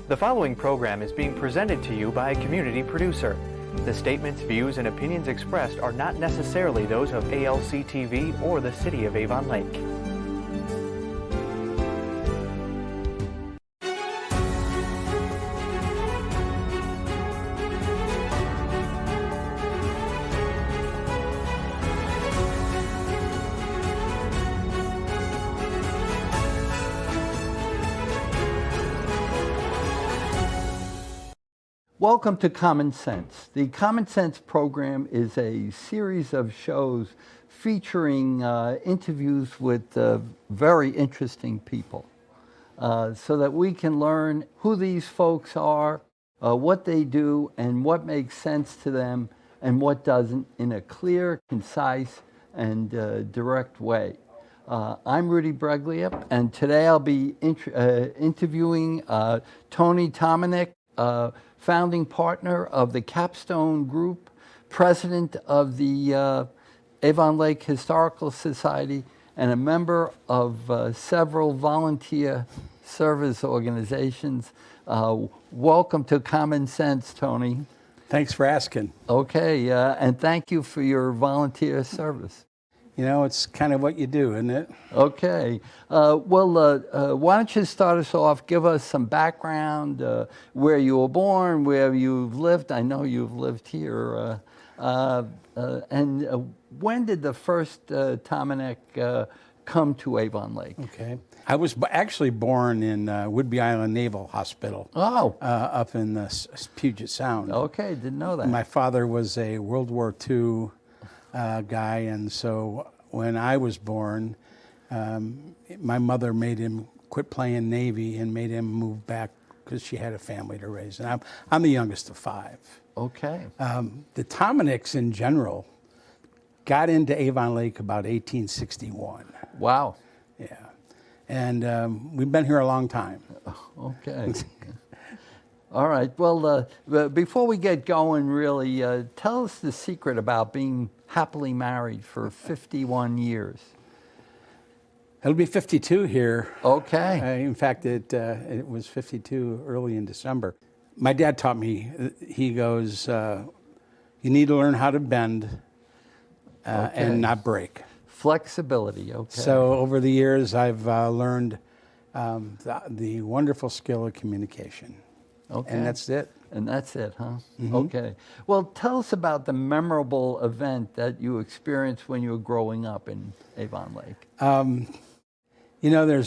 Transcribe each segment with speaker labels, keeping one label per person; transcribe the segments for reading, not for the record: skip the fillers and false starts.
Speaker 1: The following program is being presented to you by a community producer. The statements, views, and opinions expressed are not necessarily those of ALC TV or the City of Avon Lake.
Speaker 2: Welcome to Common Sense. The Common Sense program is a series of shows featuring interviews with very interesting people so that we can learn who these folks are, what they do, and what makes sense to them and what doesn't in a clear, concise, and direct way. I'm Rudy Breglia, and today I'll be interviewing Tony Tomanek, founding partner of the Capstone Group, president of the Avon Lake Historical Society, and a member of several volunteer service organizations. Welcome to Common Sense, Tony.
Speaker 3: Thanks for asking.
Speaker 2: Okay, and thank you for your volunteer service.
Speaker 3: You know, it's kind of what you do, isn't it?
Speaker 2: Okay. Why don't you start us off, give us some background, where you were born, where you've lived. I know you've lived here. And when did the first Tomanek come to Avon Lake?
Speaker 3: Okay. I was actually born in Whidbey Island Naval Hospital.
Speaker 2: Oh.
Speaker 3: Up in the Puget Sound.
Speaker 2: Okay, didn't know that.
Speaker 3: My father was a World War II guy, and so when I was born, my mother made him quit playing Navy and made him move back because she had a family to raise. And I'm the youngest of five.
Speaker 2: Okay.
Speaker 3: The Tomaneks in general got into Avon Lake about 1861.
Speaker 2: Wow.
Speaker 3: Yeah. And we've been here a long time.
Speaker 2: Okay. All right. Well, before we get going, really, tell us the secret about being happily married for 51 years.
Speaker 3: It'll be 52 here.
Speaker 2: Okay.
Speaker 3: In fact, it was 52 early in December. My dad taught me, he goes, you need to learn how to bend and not break.
Speaker 2: Flexibility, okay.
Speaker 3: So over the years, I've learned the wonderful skill of communication.
Speaker 2: Okay.
Speaker 3: And that's it.
Speaker 2: And that's it, huh?
Speaker 3: Mm-hmm.
Speaker 2: Okay. Well, tell us about the memorable event that you experienced when you were growing up in Avon Lake.
Speaker 3: You know,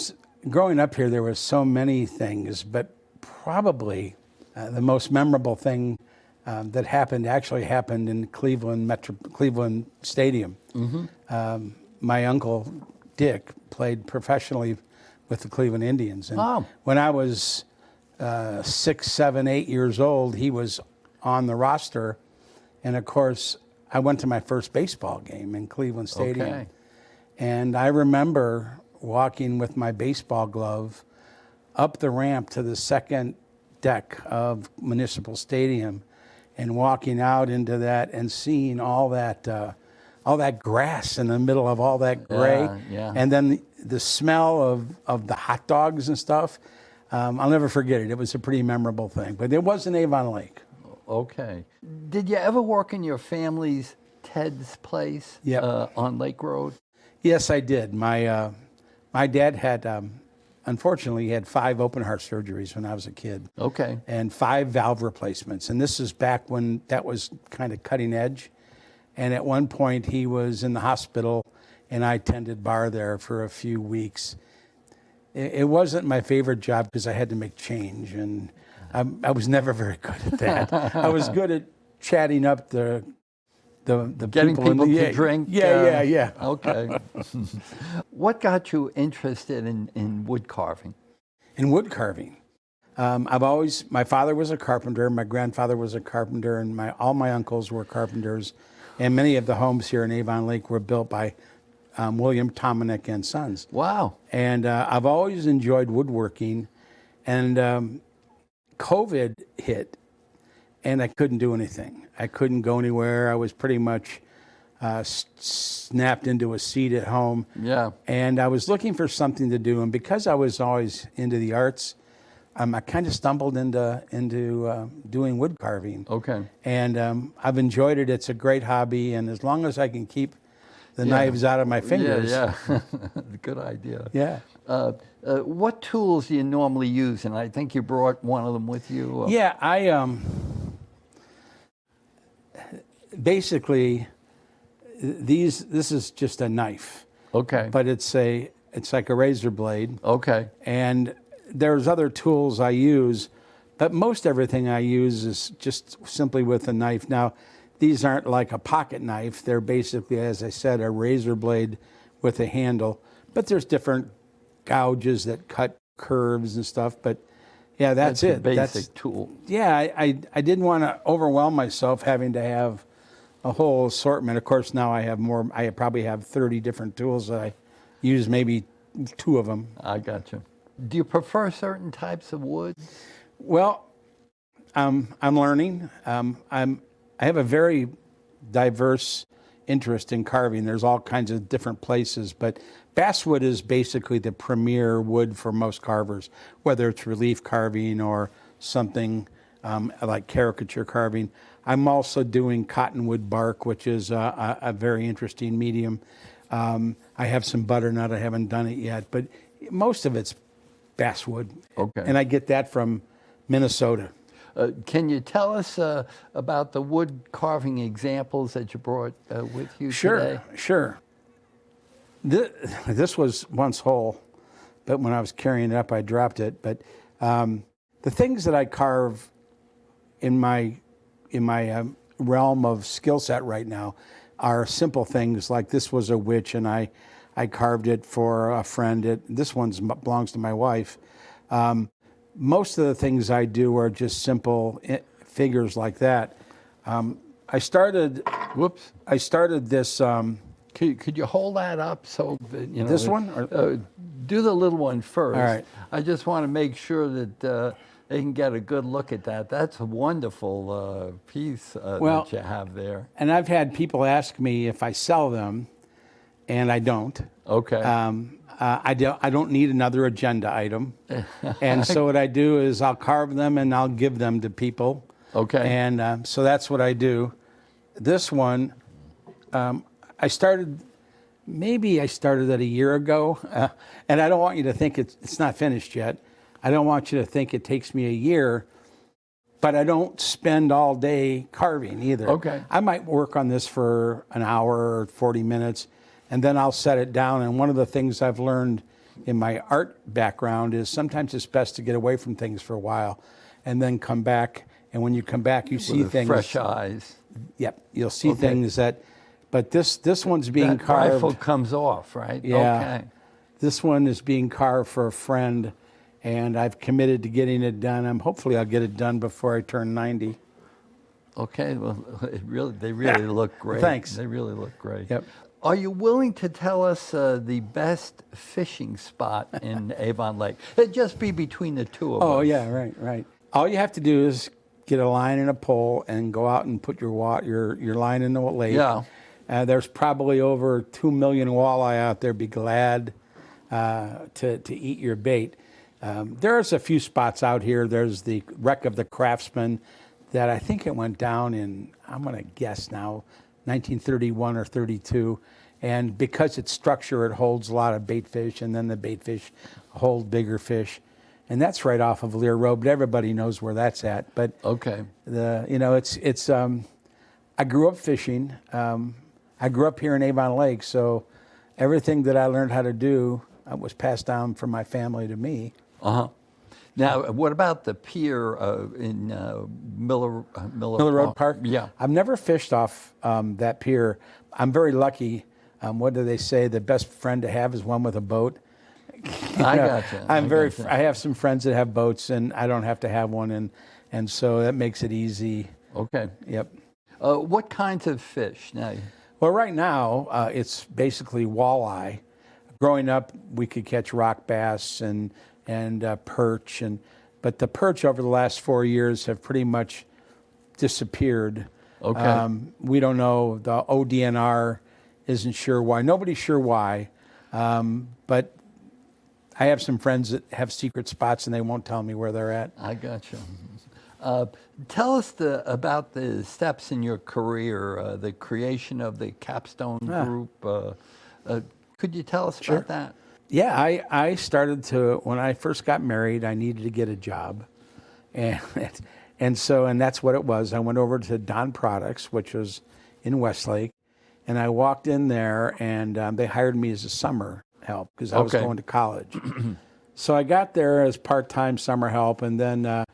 Speaker 3: growing up here, there was so many things, but probably the most memorable thing that actually happened in Cleveland Stadium. Mm-hmm. My uncle, Dick, played professionally with the Cleveland Indians. And when I was 6, 7, 8 years old, he was on the roster. And of course, I went to my first baseball game in Cleveland Stadium.
Speaker 2: Okay.
Speaker 3: And I remember walking with my baseball glove up the ramp to the second deck of Municipal Stadium and walking out into that and seeing all that grass in the middle of all that gray.
Speaker 2: Yeah.
Speaker 3: And then the smell of the hot dogs and stuff. I'll never forget it. It was a pretty memorable thing. But it was in Avon Lake.
Speaker 2: Okay. Did you ever work in your family's Ted's place on Lake Road?
Speaker 3: Yes, I did. My dad had, unfortunately, he had 5 open heart surgeries when I was a kid.
Speaker 2: Okay.
Speaker 3: And 5 valve replacements. And this is back when that was kind of cutting edge. And at one point, he was in the hospital, and I tended bar there for a few weeks. It wasn't my favorite job because I had to make change, and I was never very good at that. I was good at chatting up the
Speaker 2: Getting people
Speaker 3: to
Speaker 2: drink.
Speaker 3: Yeah.
Speaker 2: Okay. What got you interested in wood carving?
Speaker 3: In wood carving, my father was a carpenter, my grandfather was a carpenter, and all my uncles were carpenters, and many of the homes here in Avon Lake were built by William Tomanek and Sons.
Speaker 2: Wow.
Speaker 3: And I've always enjoyed woodworking, and COVID hit, and I couldn't do anything. I couldn't go anywhere. I was pretty much snapped into a seat at home.
Speaker 2: Yeah.
Speaker 3: And I was looking for something to do, and because I was always into the arts, I kind of stumbled into doing wood carving.
Speaker 2: Okay.
Speaker 3: And I've enjoyed it. It's a great hobby, and as long as I can keep the knives out of my fingers.
Speaker 2: Yeah. Good idea.
Speaker 3: Yeah.
Speaker 2: What tools do you normally use? And I think you brought one of them with you.
Speaker 3: Yeah, I basically this is just a knife.
Speaker 2: Okay.
Speaker 3: But it's like a razor blade.
Speaker 2: Okay.
Speaker 3: And there's other tools I use, but most everything I use is just simply with a knife. Now, these aren't like a pocket knife. They're basically, as I said, a razor blade with a handle. But there's different gouges that cut curves and stuff. But yeah, that's it.
Speaker 2: The basic tool.
Speaker 3: Yeah, I didn't want to overwhelm myself having to have a whole assortment. Of course, now I have more. I probably have 30 different tools that I use, maybe 2 of them.
Speaker 2: I got you. Do you prefer certain types of wood?
Speaker 3: Well, I'm learning. I have a very diverse interest in carving. There's all kinds of different places, but basswood is basically the premier wood for most carvers, whether it's relief carving or something like caricature carving. I'm also doing cottonwood bark, which is a very interesting medium. I have some butternut. I haven't done it yet, but most of it's basswood.
Speaker 2: Okay.
Speaker 3: And I get that from Minnesota.
Speaker 2: Can you tell us about the wood carving examples that you brought with you today?
Speaker 3: Sure. This was once whole, but when I was carrying it up, I dropped it. But the things that I carve in my realm of skill set right now are simple things. Like this was a witch, and I carved it for a friend. This one belongs to my wife. Most of the things I do are just simple figures like that. I started this.
Speaker 2: Could you hold that up so that, you know?
Speaker 3: This one?
Speaker 2: Do the little one first.
Speaker 3: All right.
Speaker 2: I just want to make sure that they can get a good look at that. That's a wonderful piece that you have there.
Speaker 3: And I've had people ask me if I sell them, and I don't.
Speaker 2: Okay.
Speaker 3: I don't need another agenda item. And so what I do is I'll carve them and I'll give them to people.
Speaker 2: Okay.
Speaker 3: And so that's what I do. This one, I started that a year ago. And I don't want you to think it's not finished yet. I don't want you to think it takes me a year, but I don't spend all day carving either.
Speaker 2: Okay.
Speaker 3: I might work on this for an hour or 40 minutes, and then I'll set it down. And one of the things I've learned in my art background is sometimes it's best to get away from things for a while and then come back. And when you come back, you see things.
Speaker 2: Fresh eyes.
Speaker 3: Yep. You'll see things that, but this one's being
Speaker 2: that
Speaker 3: carved.
Speaker 2: rifle comes off, right?
Speaker 3: Yeah.
Speaker 2: Okay.
Speaker 3: This one is being carved for a friend, and I've committed to getting it done. Hopefully I'll get it done before I turn 90.
Speaker 2: Okay. Well, they really look great.
Speaker 3: Thanks.
Speaker 2: They really look great.
Speaker 3: Yep.
Speaker 2: Are you willing to tell us the best fishing spot in Avon Lake? It'd just be between the two of us.
Speaker 3: Oh, yeah, right. All you have to do is get a line and a pole and go out and put your line in the lake.
Speaker 2: Yeah.
Speaker 3: There's probably over 2 million walleye out there. Be glad to eat your bait. There's a few spots out here. There's the wreck of the Craftsman that I think it went down in, I'm going to guess now, 1931 or 32. And because its structure, it holds a lot of bait fish, and then the bait fish hold bigger fish. And that's right off of Lear Road, but everybody knows where that's at. But
Speaker 2: okay,
Speaker 3: it's I grew up fishing. I grew up here in Avon Lake, so everything that I learned how to do was passed down from my family to me.
Speaker 2: Uh-huh. Now, what about the pier in Miller
Speaker 3: Road Park?
Speaker 2: Yeah.
Speaker 3: I've never fished off that pier. I'm very lucky. What do they say? The best friend to have is one with a boat.
Speaker 2: I gotcha.
Speaker 3: I have some friends that have boats, and I don't have to have one, and so that makes it easy.
Speaker 2: Okay.
Speaker 3: Yep.
Speaker 2: What kinds of fish now?
Speaker 3: Well, right now it's basically walleye. Growing up, we could catch rock bass and perch, but the perch over the last 4 years have pretty much disappeared.
Speaker 2: Okay.
Speaker 3: We don't know. The ODNR isn't sure why. Nobody's sure why, but I have some friends that have secret spots and they won't tell me where they're at.
Speaker 2: I got you. Tell us about the steps in your career, the creation of the Capstone group. Could you tell us about that?
Speaker 3: Yeah, I started to, when I first got married, I needed to get a job. And that's what it was. I went over to Don Products, which was in Westlake, and I walked in there and they hired me as a summer help because I was going to college. So I got there as part-time summer help, and then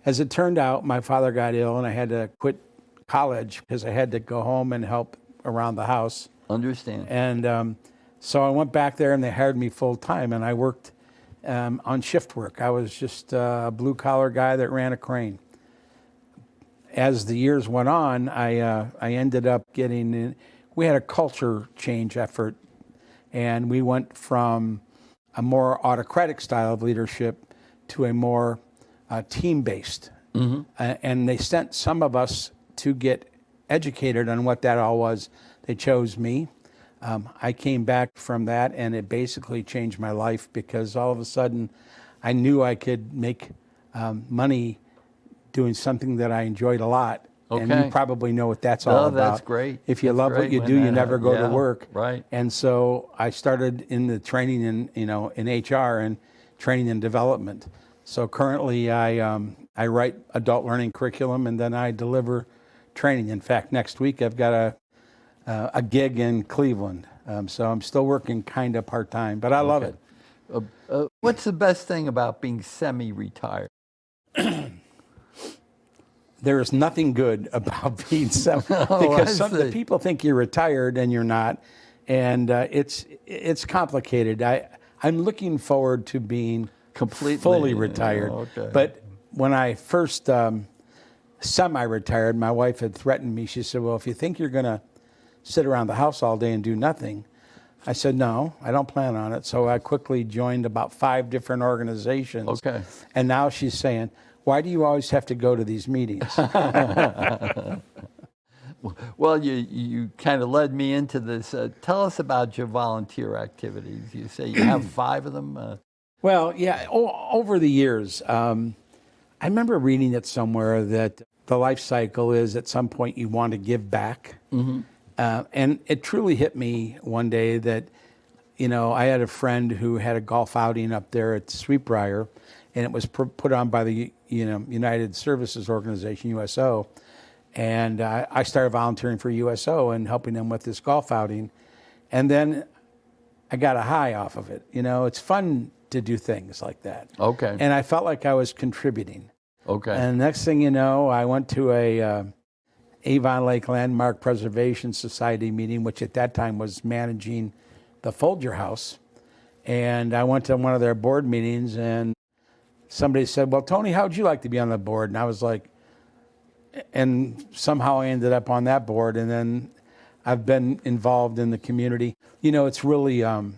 Speaker 3: as it turned out, my father got ill and I had to quit college because I had to go home and help around the house.
Speaker 2: Understand.
Speaker 3: And so I went back there and they hired me full-time, and I worked on shift work. I was just a blue-collar guy that ran a crane. As the years went on, I ended up getting in. We had a culture change effort, and we went from a more autocratic style of leadership to a more team-based. And they sent some of us to get educated on what that all was. They chose me. I came back from that, and it basically changed my life because all of a sudden I knew I could make money doing something that I enjoyed a lot. And you probably know what that's all about.
Speaker 2: That's great.
Speaker 3: If you love what you do, you never go to work.
Speaker 2: Right.
Speaker 3: And so I started in the training in HR and training and development. So currently I write adult learning curriculum, and then I deliver training. In fact, next week I've got a gig in Cleveland. So I'm still working kind of part-time, but I love it.
Speaker 2: What's the best thing about being semi-retired?
Speaker 3: There is nothing good about being because some people think you're retired and you're not, and it's complicated. I'm looking forward to being completely fully retired. But when I first semi-retired, my wife had threatened me. She said, "Well, if you think you're going to sit around the house all day and do nothing," I said, "No, I don't plan on it." So I quickly joined about 5 different organizations. And now she's saying, "Why do you always have to go to these meetings?"
Speaker 2: Well, you kind of led me into this. Tell us about your volunteer activities. You say you have 5 of them?
Speaker 3: Well, yeah, over the years, I remember reading it somewhere that the life cycle is at some point you want to give back. And it truly hit me one day that, I had a friend who had a golf outing up there at Sweetbriar, and it was put on by the United Services Organization, USO. And I started volunteering for USO and helping them with this golf outing. And then I got a high off of it. It's fun to do things like that. And I felt like I was contributing. And next thing you know, I went to a Avon Lake Landmark Preservation Society meeting, which at that time was managing the Folger House. And I went to one of their board meetings, and somebody said, "Well, Tony, how would you like to be on the board?" And I was like, and somehow I ended up on that board. And then I've been involved in the community. It's really, I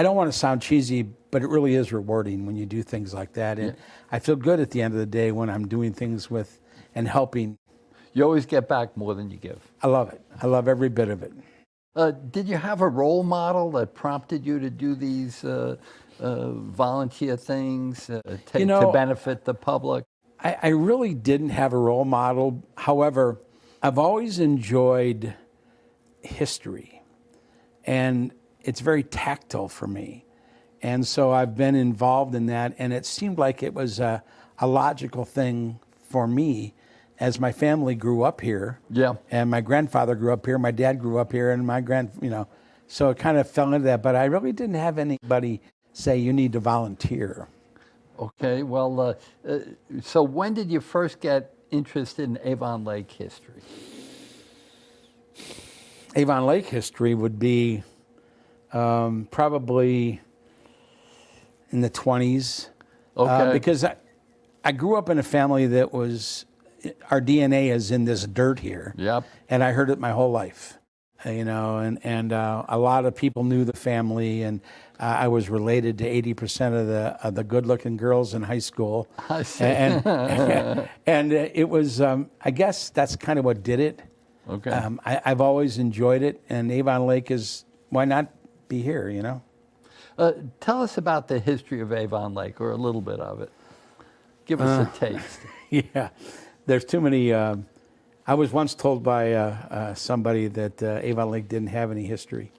Speaker 3: don't want to sound cheesy, but it really is rewarding when you do things like that. And I feel good at the end of the day when I'm doing things with and helping.
Speaker 2: You always get back more than you give.
Speaker 3: I love it. I love every bit of it.
Speaker 2: Did you have a role model that prompted you to do these volunteer things to benefit the public?
Speaker 3: I really didn't have a role model. However, I've always enjoyed history, and it's very tactile for me. And so I've been involved in that, and it seemed like it was a logical thing for me as my family grew up here. And my grandfather grew up here, my dad grew up here, and so it kind of fell into that. But I really didn't have anybody say, "You need to volunteer."
Speaker 2: Okay, well, so when did you first get interested in Avon Lake history?
Speaker 3: Avon Lake history would be probably in the 20s. Because I grew up in a family that was, our DNA is in this dirt here. And I heard it my whole life. And a lot of people knew the family, and I was related to 80% of the good-looking girls in high school.
Speaker 2: I see.
Speaker 3: And it was, I guess that's kind of what did it. I've always enjoyed it, and Avon Lake is, why not be here,
Speaker 2: Tell us about the history of Avon Lake, or a little bit of it. Give us a taste.
Speaker 3: Yeah, there's too many. I was once told by somebody that Avon Lake didn't have any history,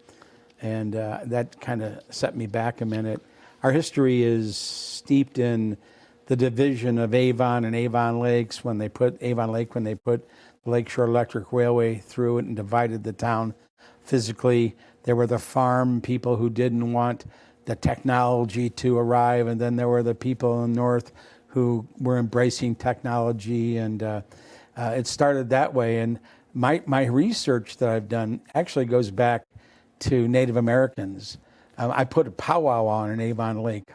Speaker 3: and that kind of set me back a minute. Our history is steeped in the division of Avon and Avon Lakes when they put the Lakeshore Electric Railway through it and divided the town physically. There were the farm people who didn't want the technology to arrive, and then there were the people in the north who were embracing technology, and it started that way. And my research that I've done actually goes back to Native Americans. I put a powwow on in Avon Lake,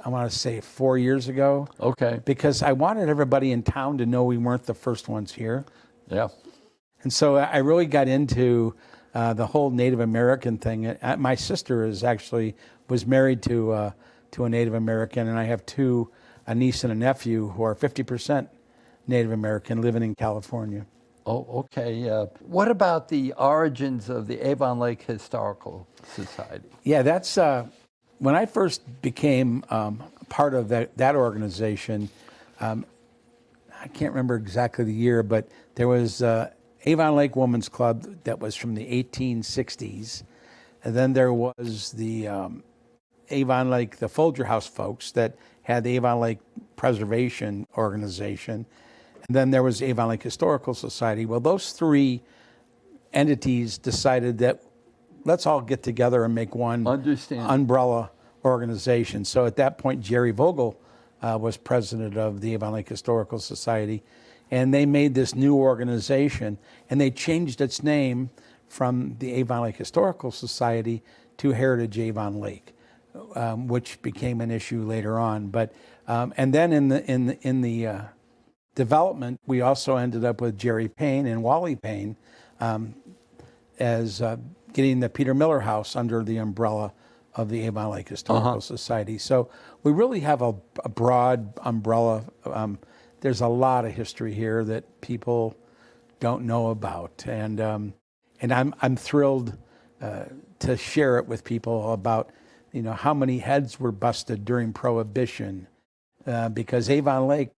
Speaker 3: I want to say 4 years ago.
Speaker 2: Okay.
Speaker 3: Because I wanted everybody in town to know we weren't the first ones here.
Speaker 2: Yeah.
Speaker 3: And so I really got into the whole Native American thing. My sister was married to a Native American, and I have a niece and a nephew who are 50% Native American living in California.
Speaker 2: Oh, okay. What about the origins of the Avon Lake Historical Society?
Speaker 3: Yeah, that's when I first became part of that organization. I can't remember exactly the year, but there was Avon Lake Women's Club that was from the 1860s. And then there was the Avon Lake, the Folger House folks that had the Avon Lake Preservation Organization. And then there was Avon Lake Historical Society. Well, those three entities decided that let's all get together and make one umbrella organization. So at that point, Jerry Vogel was president of the Avon Lake Historical Society. And they made this new organization, and they changed its name from the Avon Lake Historical Society to Heritage Avon Lake, which became an issue later on. But and then in the development, we also ended up with Jerry Payne and Wally Payne as getting the Peter Miller House under the umbrella of the Avon Lake Historical Society. So we really have a broad umbrella. There's a lot of history here that people don't know about, and I'm thrilled to share it with people about how many heads were busted during Prohibition, because Avon Lake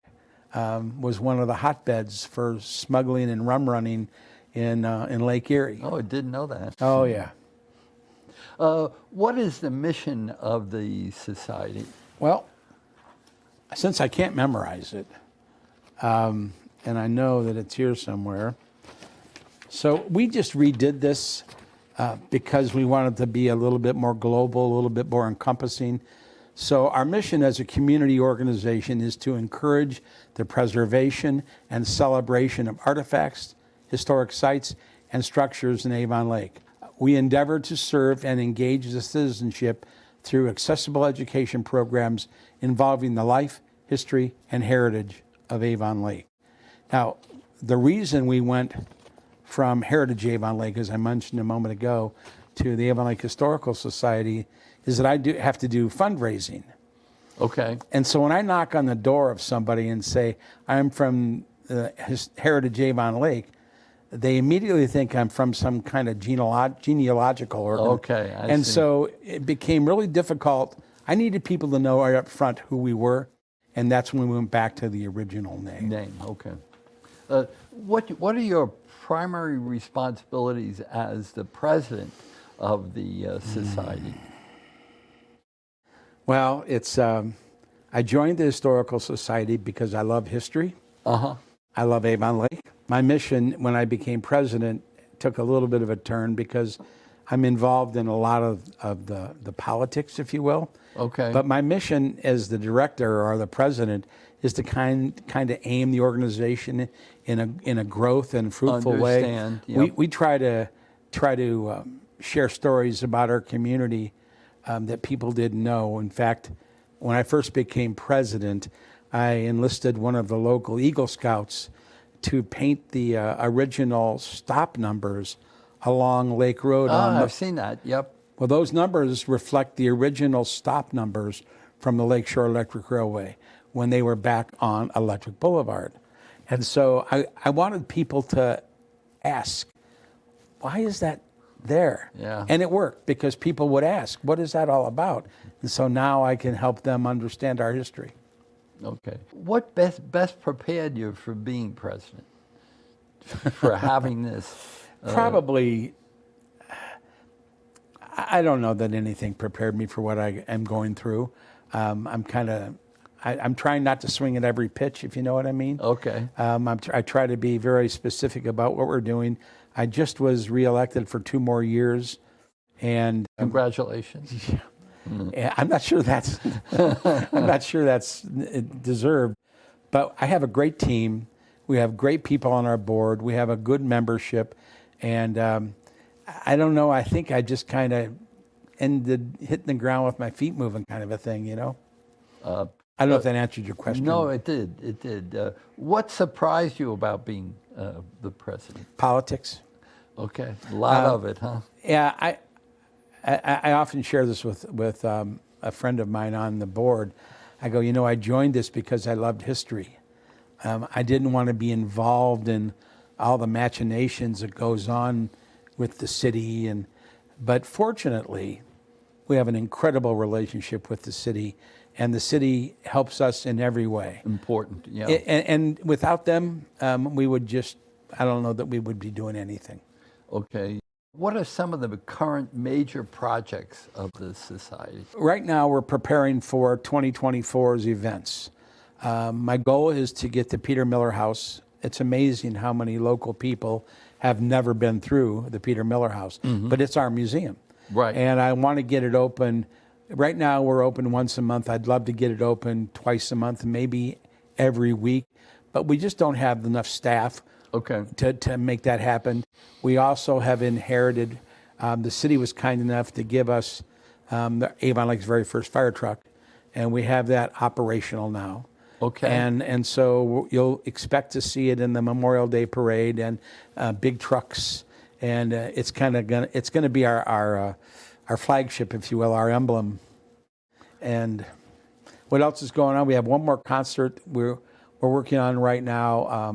Speaker 3: was one of the hotbeds for smuggling and rum running in Lake Erie.
Speaker 2: Oh, I didn't know that.
Speaker 3: Oh yeah.
Speaker 2: What is the mission of the society?
Speaker 3: Well, since I can't memorize it, and I know that it's here somewhere, so we just redid this because we wanted to be a little bit more global, a little bit more encompassing. So our mission as a community organization is to encourage the preservation and celebration of artifacts, historic sites, and structures in Avon Lake. We endeavor to serve and engage the citizenship through accessible education programs involving the life, history, and heritage of Avon Lake. Now, the reason we went from Heritage Avon Lake, as I mentioned a moment ago, to the Avon Lake Historical Society is that I have to do fundraising.
Speaker 2: Okay.
Speaker 3: And so when I knock on the door of somebody and say, I'm from Heritage Avon Lake, they immediately think I'm from some kind of genealogical organ.
Speaker 2: Okay, I see.
Speaker 3: So it became really difficult. I needed people to know right up front who we were, and that's when we went back to the original name.
Speaker 2: Okay. What are your primary responsibilities as the president of the society?
Speaker 3: Well, it's I joined the Historical Society because I love history. I love Avon Lake. My mission when I became president took a little bit of a turn because I'm involved in a lot of the politics, if you will.
Speaker 2: Okay.
Speaker 3: But my mission as the director or the president is to kind of aim the organization in a growth and fruitful way.
Speaker 2: Yep.
Speaker 3: We try to share stories about our community that people didn't know. In fact, when I first became president, I enlisted one of the local Eagle Scouts to paint the original stop numbers along Lake Road.
Speaker 2: I've seen that, yep.
Speaker 3: Well, those numbers reflect the original stop numbers from the Lakeshore Electric Railway when they were back on Electric Boulevard. And so I wanted people to ask, why is that there.
Speaker 2: Yeah.
Speaker 3: And it worked because people would ask, what is that all about? And so now I can help them understand our history.
Speaker 2: Okay. What best prepared you for being president? For having this?
Speaker 3: Probably, I don't know that anything prepared me for what I am going through. I'm trying not to swing at every pitch, if you know what I mean.
Speaker 2: Okay.
Speaker 3: I try to be very specific about what we're doing. I just was reelected for 2 more years, and
Speaker 2: Congratulations.
Speaker 3: yeah, I'm not sure that's deserved, but I have a great team. We have great people on our board. We have a good membership, and I don't know. I think I just kind of ended hitting the ground with my feet moving, kind of a thing, you know. I don't know if that answered your question.
Speaker 2: No, it did. It did. What surprised you about being the president?
Speaker 3: Politics.
Speaker 2: Okay, a lot of it, huh?
Speaker 3: Yeah, I often share this with a friend of mine on the board. I go, I joined this because I loved history. I didn't want to be involved in all the machinations that goes on with the city, but fortunately, we have an incredible relationship with the city, and the city helps us in every way.
Speaker 2: Important, yeah.
Speaker 3: And without them, we would I don't know that we would be doing anything.
Speaker 2: Okay. What are some of the current major projects of the society?
Speaker 3: Right now, we're preparing for 2024's events. My goal is to get the Peter Miller House. It's amazing how many local people have never been through the Peter Miller House, but it's our museum.
Speaker 2: Right.
Speaker 3: And I want to get it open. Right now, we're open once a month. I'd love to get it open twice a month, maybe every week, but we just don't have enough staff.
Speaker 2: Okay.
Speaker 3: To make that happen. We also have inherited, the city was kind enough to give us the Avon Lake's very first fire truck, and we have that operational now.
Speaker 2: Okay.
Speaker 3: And so you'll expect to see it in the Memorial Day parade and big trucks, and it's gonna be our flagship, if you will, our emblem. And what else is going on? We have one more concert we're working on right now.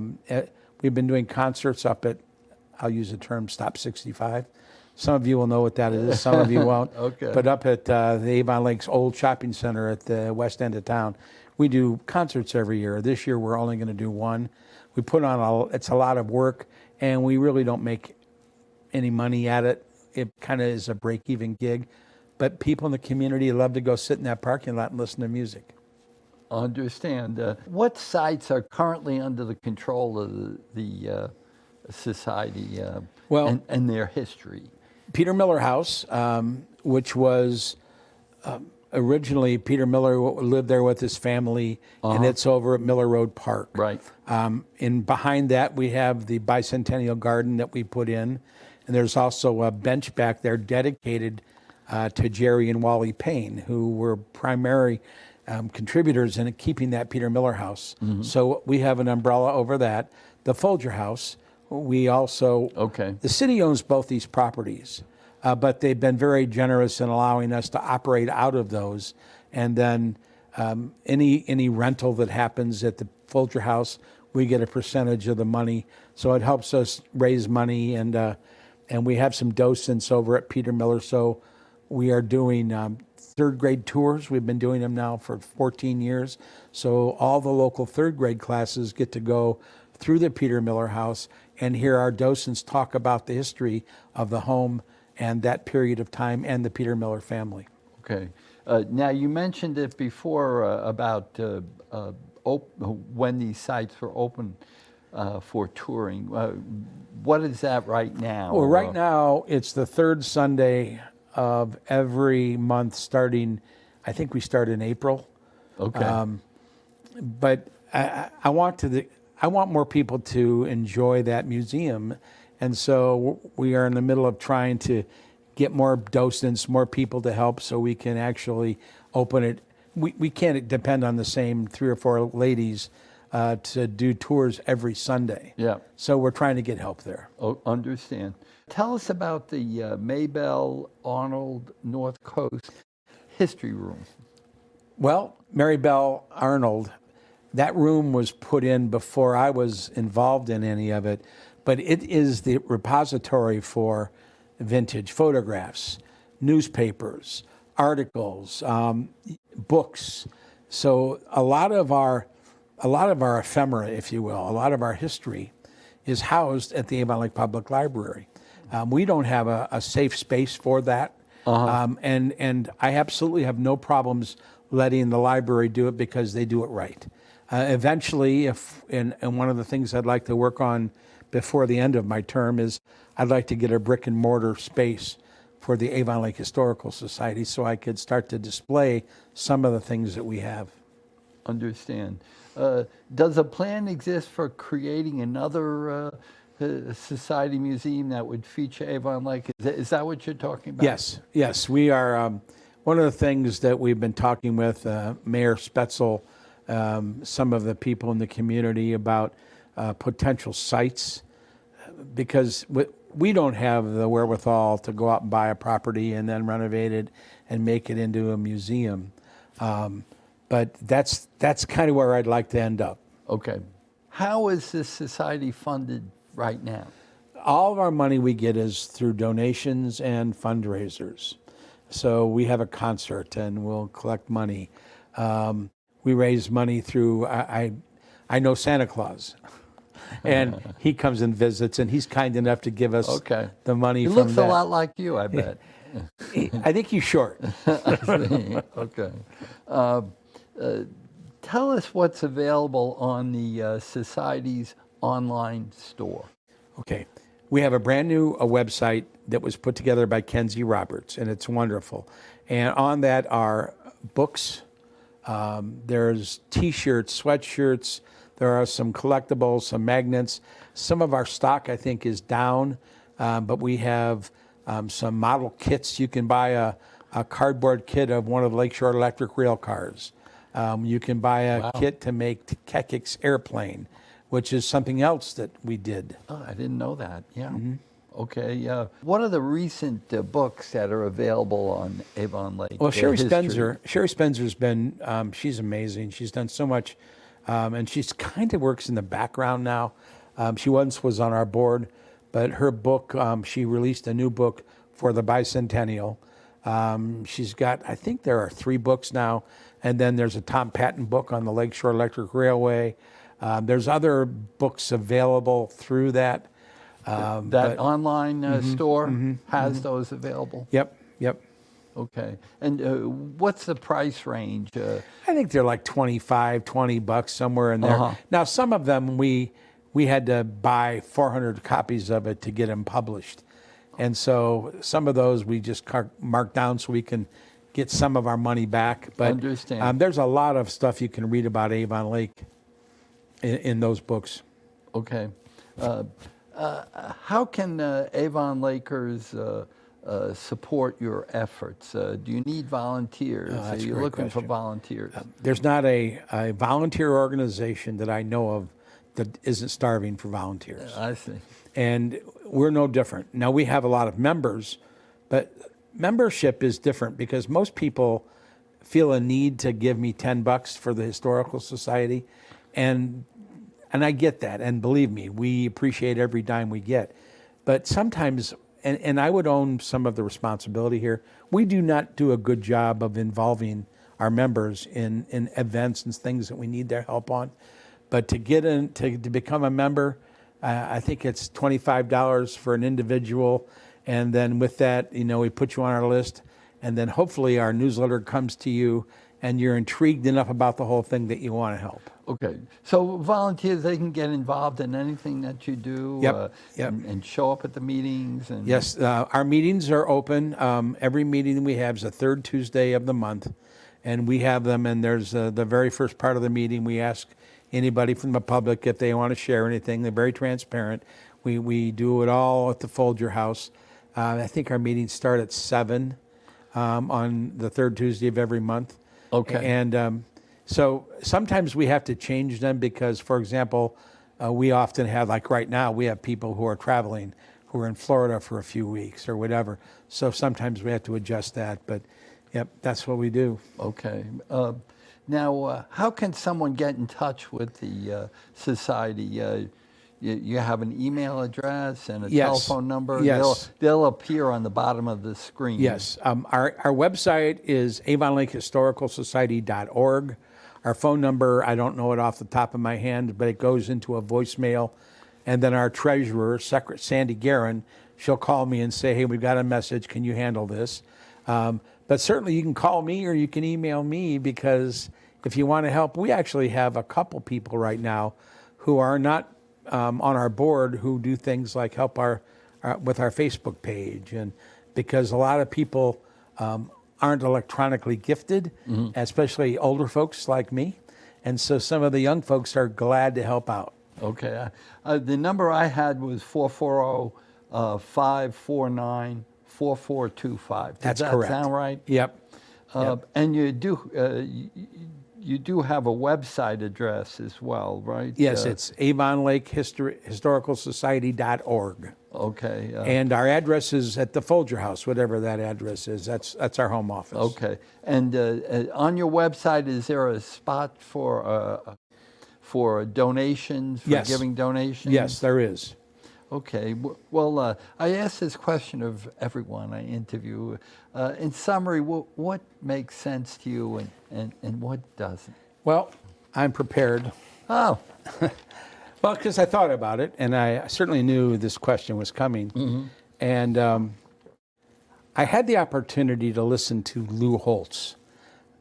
Speaker 3: We've been doing concerts up at, I'll use the term, Stop 65. Some of you will know what that is, some of you won't.
Speaker 2: Okay.
Speaker 3: But up at the Avon Lake's old shopping center at the west end of town, we do concerts every year. This year, we're only going to do one. We put on it's a lot of work, and we really don't make any money at it. It kind of is a break-even gig. But people in the community love to go sit in that parking lot and listen to music.
Speaker 2: Understand. What sites are currently under the control of the society and their history?
Speaker 3: Peter Miller House, which was originally Peter Miller lived there with his family, and it's over at Miller Road Park.
Speaker 2: Right.
Speaker 3: And behind that, we have the Bicentennial Garden that we put in, and there's also a bench back there dedicated to Jerry and Wally Payne, who were primary contributors in keeping that Peter Miller House. So we have an umbrella over that. The Folger House, we also, the city owns both these properties, but they've been very generous in allowing us to operate out of those. And then any rental that happens at the Folger House, we get a percentage of the money. So it helps us raise money, and we have some docents over at Peter Miller. So we are doing third grade tours. We've been doing them now for 14 years. So all the local third grade classes get to go through the Peter Miller House and hear our docents talk about the history of the home and that period of time and the Peter Miller family.
Speaker 2: Okay. Now, you mentioned it before about when these sites were open for touring. What is that right now?
Speaker 3: Well, right now, it's the third Sunday of every month starting, I think we start in April.
Speaker 2: Okay.
Speaker 3: But I want more people to enjoy that museum. And so we are in the middle of trying to get more docents, more people to help so we can actually open it. We can't depend on the same 3 or 4 ladies to do tours every Sunday.
Speaker 2: Yeah.
Speaker 3: So we're trying to get help there.
Speaker 2: Oh, understand. Tell us about the Maybelle Arnold North Coast History Room.
Speaker 3: Well, Mary Belle Arnold, that room was put in before I was involved in any of it, but it is the repository for vintage photographs, newspapers, articles, books. So a lot of our ephemera, if you will, a lot of our history is housed at the Avon Lake Public Library. We don't have a safe space for that. And I absolutely have no problems letting the library do it because they do it right. Eventually, and one of the things I'd like to work on before the end of my term is I'd like to get a brick and mortar space for the Avon Lake Historical Society so I could start to display some of the things that we have.
Speaker 2: Understand. Does a plan exist for creating another society museum that would feature Avon Lake? Is that what you're talking about?
Speaker 3: Yes. We are, one of the things that we've been talking with Mayor Spetzel, some of the people in the community about potential sites, because we don't have the wherewithal to go out and buy a property and then renovate it and make it into a museum. But that's kind of where I'd like to end up.
Speaker 2: Okay. How is this society funded right now?
Speaker 3: All of our money we get is through donations and fundraisers. So we have a concert and we'll collect money. We raise money through, I know Santa Claus. And he comes and visits, and he's kind enough to give us the money from that.
Speaker 2: He looks a lot like you, I bet.
Speaker 3: I think he's short.
Speaker 2: Okay. Tell us what's available on the Society's online store.
Speaker 3: Okay. We have a brand new website that was put together by Kenzie Roberts, and it's wonderful. And on that are books, there's T-shirts, sweatshirts, there are some collectibles, some magnets. Some of our stock, I think, is down, but we have some model kits. You can buy a cardboard kit of one of the Lakeshore Electric rail cars. You can buy a kit to make Kekik's airplane, which is something else that we did.
Speaker 2: Oh, I didn't know that. Yeah. Mm-hmm. Okay. What are the recent books that are available on Avon Lake?
Speaker 3: Well, Sherry Spencer's been, she's amazing. She's done so much, and she's kind of works in the background now. She once was on our board, but her book, she released a new book for the bicentennial. She's got, I think there are 3 books now, and then there's a Tom Patton book on the Lakeshore Electric Railway. There's other books available through that.
Speaker 2: Online store has those available?
Speaker 3: Yep.
Speaker 2: Okay. And what's the price range?
Speaker 3: I think they're like $25-$20 somewhere in there. Now, some of them we had to buy 400 copies of it to get them published. And so some of those we just mark down so we can get some of our money back. But
Speaker 2: understand.
Speaker 3: There's a lot of stuff you can read about Avon Lake in those books.
Speaker 2: Okay. How can Avon Lakers support your efforts? Do you need volunteers? Are you looking for volunteers?
Speaker 3: There's not a volunteer organization that I know of that isn't starving for volunteers.
Speaker 2: I see.
Speaker 3: And we're no different. Now, we have a lot of members, but membership is different because most people feel a need to give me $10 for the Historical Society. And I get that. And believe me, we appreciate every dime we get. But sometimes, and I would own some of the responsibility here, we do not do a good job of involving our members in events and things that we need their help on. But to get in, to become a member, I think it's $25 for an individual. And then with that, we put you on our list. And then hopefully our newsletter comes to you and you're intrigued enough about the whole thing that you want to help.
Speaker 2: Okay. So volunteers, they can get involved in anything that you do?
Speaker 3: Yep.
Speaker 2: And show up at the meetings? And
Speaker 3: yes. Our meetings are open. Every meeting we have is the 3rd Tuesday of the month. And we have them, and there's the very first part of the meeting, we ask anybody from the public if they want to share anything. They're very transparent. We do it all at the Folger House. I think our meetings start at 7 on the 3rd Tuesday of every month.
Speaker 2: Okay.
Speaker 3: And so sometimes we have to change them because, for example, we often have, like right now, we have people who are traveling, who are in Florida for a few weeks or whatever. So sometimes we have to adjust that. But, yep, that's what we do.
Speaker 2: Okay. Now, how can someone get in touch with the society? you have an email address and a
Speaker 3: Yes.
Speaker 2: telephone number.
Speaker 3: Yes.
Speaker 2: They'll appear on the bottom of the screen.
Speaker 3: Yes. Our website is avonlakehistoricalsociety.org. Our phone number, I don't know it off the top of my hand, but it goes into a voicemail. And then our treasurer, Sandy Guerin, she'll call me and say, hey, we've got a message. Can you handle this? But certainly you can call me or you can email me, because if you want to help, we actually have a couple people right now who are not on our board who do things like help with our Facebook page. And because a lot of people aren't electronically gifted, especially older folks like me. And so some of the young folks are glad to help out.
Speaker 2: Okay. The number I had was 440-549-4425.
Speaker 3: That's
Speaker 2: Does that
Speaker 3: correct.
Speaker 2: sound right?
Speaker 3: Yep.
Speaker 2: And you do have a website address as well, right?
Speaker 3: Yes, it's Avon Lake Historicalsociety.org.
Speaker 2: Okay.
Speaker 3: And our address is at the Folger House, whatever that address is. That's our home office.
Speaker 2: Okay. And on your website, is there a spot for donations, for
Speaker 3: Yes.
Speaker 2: giving donations?
Speaker 3: Yes, there is.
Speaker 2: Okay. Well, I ask this question of everyone I interview. In summary, what makes sense to you and what doesn't?
Speaker 3: Well, I'm prepared.
Speaker 2: Oh.
Speaker 3: Well, because I thought about it, and I certainly knew this question was coming. And I had the opportunity to listen to Lou Holtz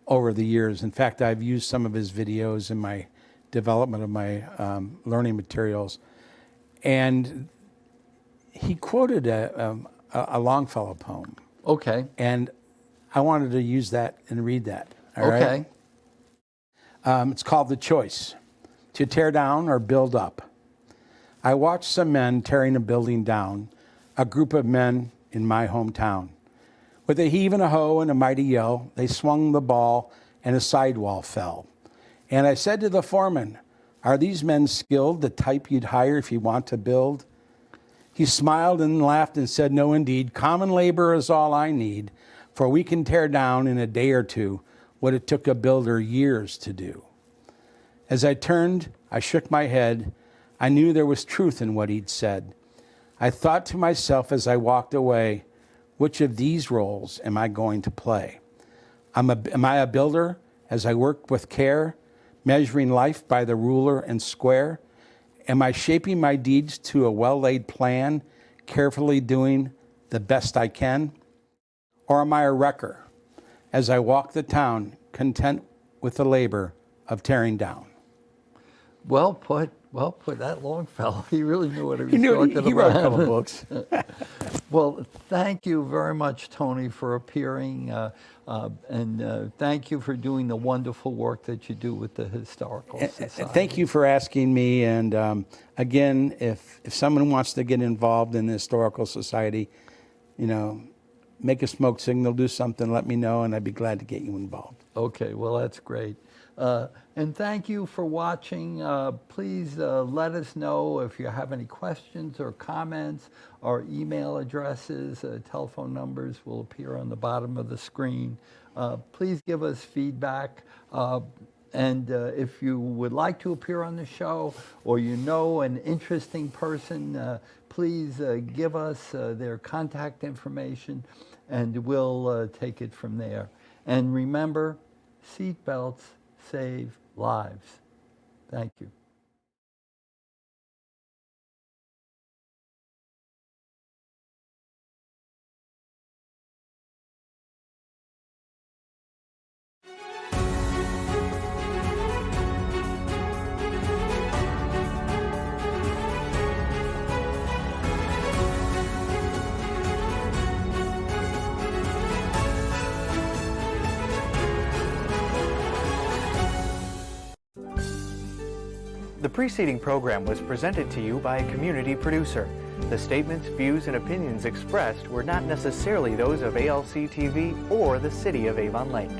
Speaker 3: over the years. In fact, I've used some of his videos in my development of my learning materials. And he quoted a Longfellow poem.
Speaker 2: Okay.
Speaker 3: And I wanted to use that and read that. All
Speaker 2: Okay.
Speaker 3: right? It's called The Choice: to tear down or build up. I watched some men tearing a building down, a group of men in my hometown. With a heave and a hoe and a mighty yell, they swung the ball and a sidewall fell. And I said to the foreman, are these men skilled, the type you'd hire if you want to build? He smiled and laughed and said, no, indeed, common labor is all I need, for we can tear down in a day or two what it took a builder years to do. As I turned, I shook my head. I knew there was truth in what he'd said. I thought to myself as I walked away, which of these roles am I going to play? Am I a builder as I work with care, measuring life by the ruler and square? Am I shaping my deeds to a well-laid plan, carefully doing the best I can? Or am I a wrecker as I walk the town, content with the labor of tearing down?
Speaker 2: Well put. Well put. That Longfellow, he really knew what he was talking about.
Speaker 3: He wrote a couple books.
Speaker 2: Well, thank you very much, Tony, for appearing, and thank you for doing the wonderful work that you do with the Historical Society.
Speaker 3: Thank you for asking me. And again, if someone wants to get involved in the Historical Society, make a smoke signal, do something, let me know, and I'd be glad to get you involved.
Speaker 2: Okay, well, that's great. And thank you for watching. Please let us know if you have any questions or comments. Our email addresses, telephone numbers will appear on the bottom of the screen. Please give us feedback. And if you would like to appear on the show, or an interesting person, please give us their contact information, and we'll take it from there. And remember, seatbelts save lives. Thank you.
Speaker 1: The preceding program was presented to you by a community producer. The statements, views, and opinions expressed were not necessarily those of ALC TV or the City of Avon Lake.